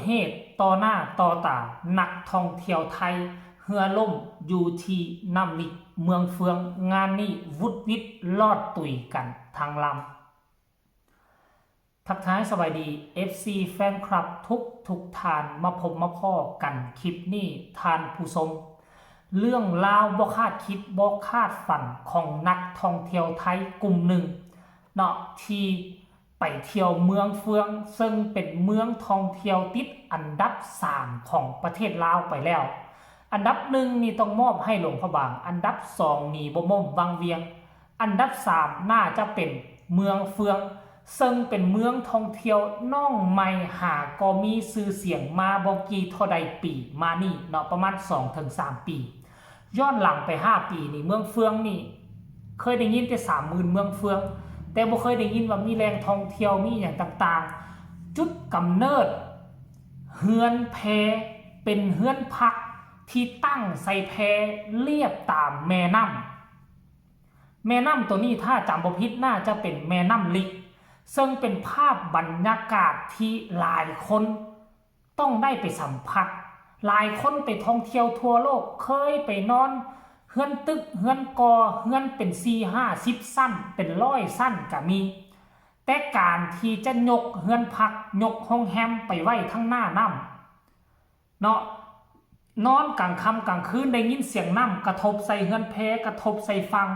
เหตุต่อหน้าต่อตานักท่องเที่ยวไทยเรือล่มอยู่ที่น้ำลิกเมืองเฟืองงานนี้วุดวิดลอดตุยกันทางลำทักทายสวัสดี FC แฟนคลับทุกทานมาพบมาพ่อกันคลิปนี้ทานผู้ชมเรื่องราวบ่คาดคิดบ่คาดฝันของนักท่องเที่ยวไทยกลุ่มหนึ่งเนาะที่ไปเที่ยวเมืองเฟืองซึ่งเป็นเมืองท่องเที่ยวติดอันดับ3ของประเทศลาวไปแล้วอันดับ1นี่ต้องมอบให้หลวงพระบางอันดับ2นี่บ่ม่อมวังเวียงอันดับ3น่าจะเป็นเมืองเฟืองซึ่งเป็นเมืองท่องเที่ยวน้องใหม่หาก็มีชื่อเสียงมาบ่กี่เท่าใดปีมานี่เนาะประมาณ 2-3 ปีย้อนหลังไป5ปีนี่เมืองเฟืองนี่เคยได้ยินแต่30,000เมืองเฟืองแต่บ่เคยได้ยินว่ามีแหล่งท่องเที่ยวมีอย่างต่างๆจุดกำเนิดเฮือนแพเป็นเฮือนพักที่ตั้งใส่แพเรียบตามแม่น้ำตัวนี้ถ้าจำบ่ผิดน่าจะเป็นแม่น้ำลิกซึ่งเป็นภาพบรรยากาศที่หลายคนต้องได้ไปสัมผัสหลายคนไปท่องเที่ยวทั่วโลกเคยไปนอนเฮือนตึกเฮือนกอเฮือนเป็น4-50สั้นเป็น100สั้นก็มีแต่การที่จะยกเฮือนพักยกโรงแรมไปไว้ทั้งหน้าน้ำเนาะนอนกลางค่ำกลางคืนได้ยินเสียงน้ำกระทบใส่เฮือนแพกระทบใส่ฟัง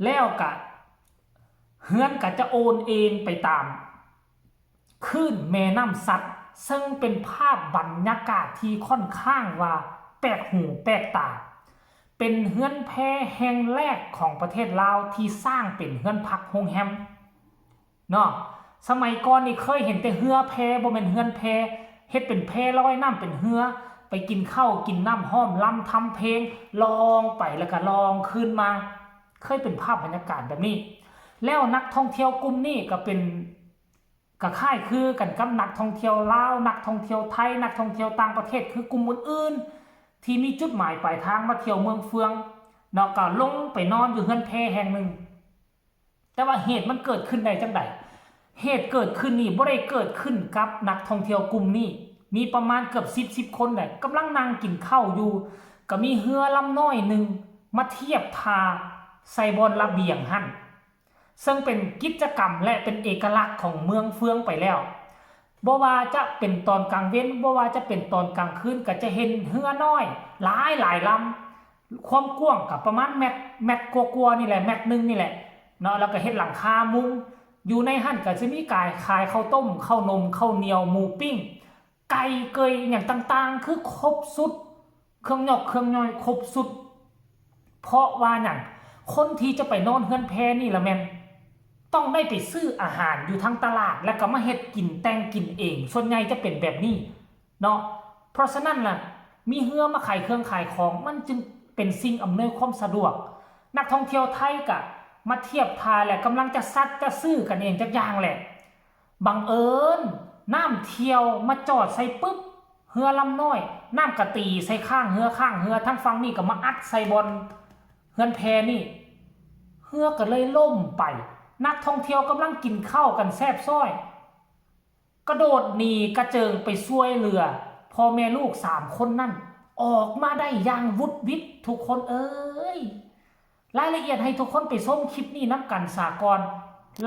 แล้วก็เฮือนก็จะโอนเอ็นไปตามคลื่นแม่น้ำซัดซึ่งเป็นภาพบรรยากาศที่ค่อนข้างว่าแปลกหูแปลกตาเป็นเฮือนแพแห่งแรกของประเทศลาวที่สร้างเป็นเฮือนพักโรงแรมเนาะสมัยก่อนนี่เคยเห็นแต่เฮือแพบ่แม่นเฮือนแพเฮ็ดเป็นแพลอยน้ำเป็นเฮือไปกินข้าวกินน้ำห้อมลำทำเพลงลองไปแล้วก็ลองขึ้นมาเคยเป็นภาพบรรยากาศแบบนี้แล้วนักท่องเที่ยวกลุ่มนี้ก็เป็นก็คล้ายคือกันกับนักท่องเที่ยวลาวนักท่องเที่ยวไทยนักท่องเที่ยวต่างประเทศคือกลุ่มอื่นๆที่มีจุดหมายปลายทางมาเที่ยวเมืองเฟืองเนาะก็ลงไปนอนอยู่เฮือนแพแห่งหนึ่งแต่ว่าเหตุมันเกิดขึ้นได้จังไดเหตุเกิดขึ้นนี่บ่ได้เกิดขึ้นกับนักท่องเที่ยวกลุ่มนี้มีประมาณเกือบ10คนแหละกำลังนั่งกินข้าวอยู่ก็มีเรือลำน้อยหนึ่งมาเทียบท่าใส่บนระเบียงหั่นซึ่งเป็นกิจกรรมและเป็นเอกลักษณ์ของเมืองเฟืองไปแล้วบ่ว่าจะเป็นตอนกลางเว้นบ่ว่าจะเป็นตอนกลางคืนก็จะเห็นเรือน้อยหลายลำความกว้างกับประมาณแมตรกว่าๆนี่แหละแมตรนึงนี่แหละเนาะแล้วก็เฮ็ดหลังคามุงอยู่ในหั่นก็จะมีขายข้าวต้มข้าวนมข้าวเหนียวหมูปิ้งไก่เกยอย่างต่างๆคือครบสุดเครื่องหยอกเครื่องย่อยครบสุดเพราะว่าอย่างคนที่จะไปนอนเฮือนแพนี่ละแม่นต้องได้ไปซื้ออาหารอยู่ทางตลาดแล้วก็มาเฮ็ดกินแต่งกินเองส่วนใหญ่จะเป็นแบบนี้เนาะเพราะฉะนั้นล่ะมีเฮือมาขายเครื่องขายของมันจึงเป็นสิ่งอำนวยความสะดวกนักท่องเที่ยวไทยก็มาเทียบท่าแหละกำลังจะซัดจะซื้อกันเองจักอย่างแหละบังเอิญน้ำเที่ยวมาจอดใส่ปุ๊บเรือลำน้อยน้ำกระตีใส่ข้างเรือทั้งฝั่งนี่ก็มาอัดใส่บนเฮือนแพนี่เรือก็เลยล่มไปนักท่องเที่ยวกำลังกินข้าวกันแซ่บซ้อยกระโดดหนีกระเจิงไปช่วยเรือพ่อแม่ลูก3คนนั่นออกมาได้อย่างวุดวิดทุกคนเอ้ยรายละเอียดให้ทุกคนไปชมคลิปนี้น้ำกันสากล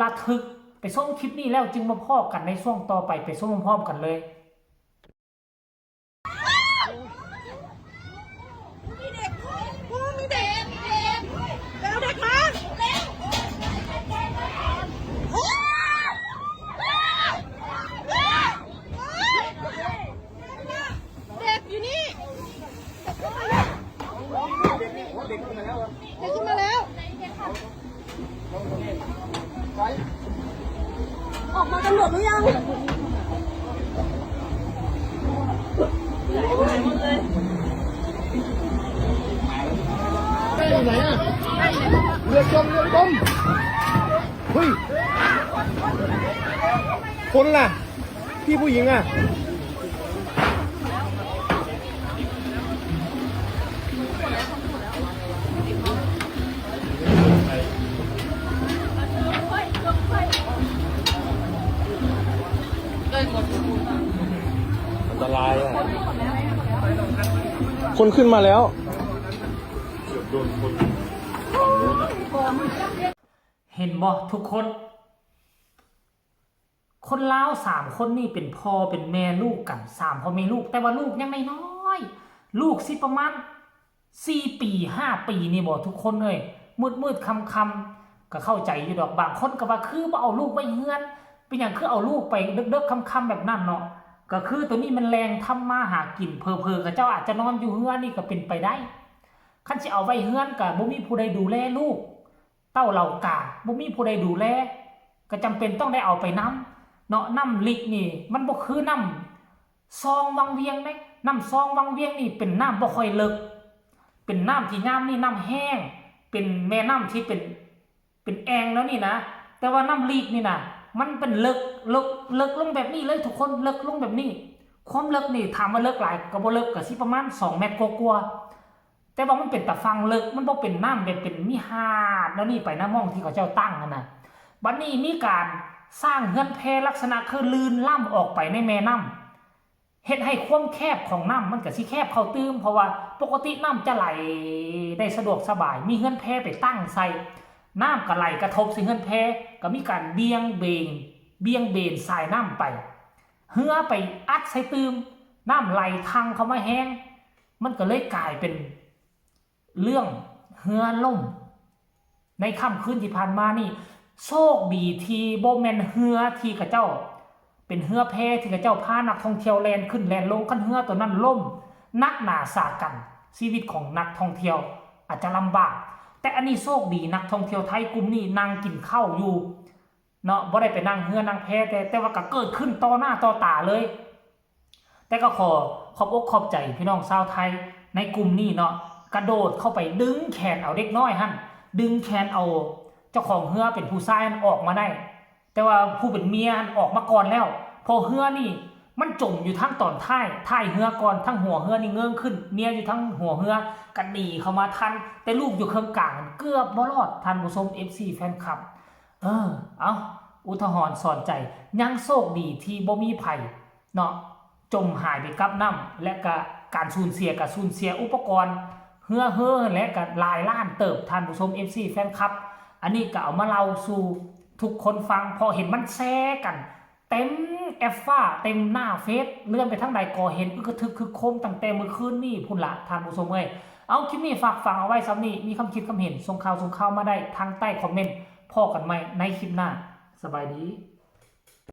ระทึกไปชมคลิปนี้แล้วจึงมาพ่อกันในช่วงต่อไปชมพร้อมกันเลยออกมากันหมดหรือยังได้ไหนอ่ะเรือจมเฮ้ยคนล่ะพี่ผู้หญิงอ่ะอันตราย คนขึ้นมาแล้ว เห็นบ่ทุกคน คนลาว3 คนนี่เป็นพ่อเป็นแม่ลูกกัน3 พ่อแม่ลูกแต่ว่าลูกยังน้อยๆลูกสิประมาณ4 ปี5 ปีนี่บ่ทุกคนเลยมืดคำๆก็เข้าใจอยู่ดอกบางคนก็ว่าคือบ่เอาลูกไปเฮือนเป็นอย่างคือเอาลูกไปเด็กๆคำๆแบบนั้นเนาะก็คือตัวนี้มันแรงทำมาหากินเพอๆกับเจ้าอาจจะนอนอยู่เฮือนนี่ก็เป็นไปได้คันสิเอาไว้เฮือนก็บ่มีผู้ใดดูแลลูกเต้าเหล่ากาบ่มีผู้ใดดูแลก็จำเป็นต้องได้เอาไปน้ำเนาะน้ำลิกนี่มันบ่คือน้ำซองวังเวียงเด้น้ำซองวังเวียงนี่เป็นน้ำบ่ค่อยเลิกเป็นน้ำที่ยามนี่น้ำแห้งเป็นแม่น้ำที่เป็นแองแล้วนี่นะแต่ว่าน้ำลิกนี่นะมันเป็นเลิกลงแบบนี้เลยทุกคนเลิกลงแบบนี้ความเลิกนี่ถามว่าเลิกหลายก็บ่เลิกก็สิประมาณ2 เมตรกว่าๆแต่ว่ามันเป็นตะฟังเลิกมันบ่เป็นน้ำแบบเป็นมิหาดแล้วนี่ไปน้ำมองที่เขาเจ้าตั้งนั่นน่ะบัดนี้มีการสร้างเฮือนแพลักษณะคือลื่นล่ำออกไปในแม่น้ำเฮ็ดให้ความแคบของน้ำมันก็สิแคบเข้าตื้มเพราะว่าปกติน้ำจะไหลได้สะดวกสบายมีเฮือนแพไปตั้งใส่น้ำก็ไหลกระทบสิเฮือนแพก็มีการเบี่ยงเบนสายน้ำไปเฮือไปอัดใส่ตื้มน้ำไหลทางเข้ามาแห้งมันก็เลยกลายเป็นเรื่องเฮือล่มในค่ำคืนที่ผ่านมานี่โชคดีที่บ่แม่นเฮือที่กระเจ้าเป็นเฮือแพที่กระเจ้าพานักท่องเที่ยวแล่นขึ้นแล่นลงคันเฮือตัวนั้นล่มนักหนาสากันชีวิตของนักท่องเที่ยวอาจจะลำบากแต่อันนี้โชคดีนักท่องเที่ยวไทยกลุ่มนี้นั่งกินข้าวอยู่เนาะบ่ได้ไปนั่งเฮือนั่งแพแต่ว่าก็เกิดขึ้นต่อหน้าต่อตาเลยแต่ก็ขอบอกใจพี่น้องชาวไทยในกลุ่มนี้เนาะกระโดดเข้าไปดึงแขนเอาเด็กน้อยหั่นดึงแขนเอาเจ้าของเฮือเป็นผู้ชายออกมาได้แต่ว่าผู้เป็นเมียออกมาก่อนแล้วพอเฮือนี่มันจมอยู่ทั้งตอนท้ายเฮือก่อนทั้งหัวเฮือนี่เงื่องขึ้นเมียอยู่ทั้งหัวเฮือกันหนีเข้ามาทันแต่ลูกอยู่เครื่องกลางเกือบบ่รอดท่านผู้ชม FC แฟนคลับเอาอุทาหรณ์สอนใจยังโชคดีที่บ่มีภัยเนาะจมหายไปกับน้ำและก็การสูญเสียอุปกรณ์เฮือและก็หลายล้านเติบท่านผู้ชม FC แฟนคลับอันนี้ก็เอามาเล่าสู่ทุกคนฟังพอเห็นมันแชร์กันเต็มแอฟฟ้าเต็มหน้าเฟซเลื่อนไปทั้งใดก็เห็นอึกทึกคือโคมตั้งแต่เมื่อคืนนี่พุ่นละท่านผู้ชมเอ้ยเอาคลิปนี้ฝากฟังเอาไว้ซ้ำนี้มีคำคิดคำเห็นส่งข่าวมาได้ทางใต้คอมเมนต์พอกันไหมในคลิปหน้าสบายดี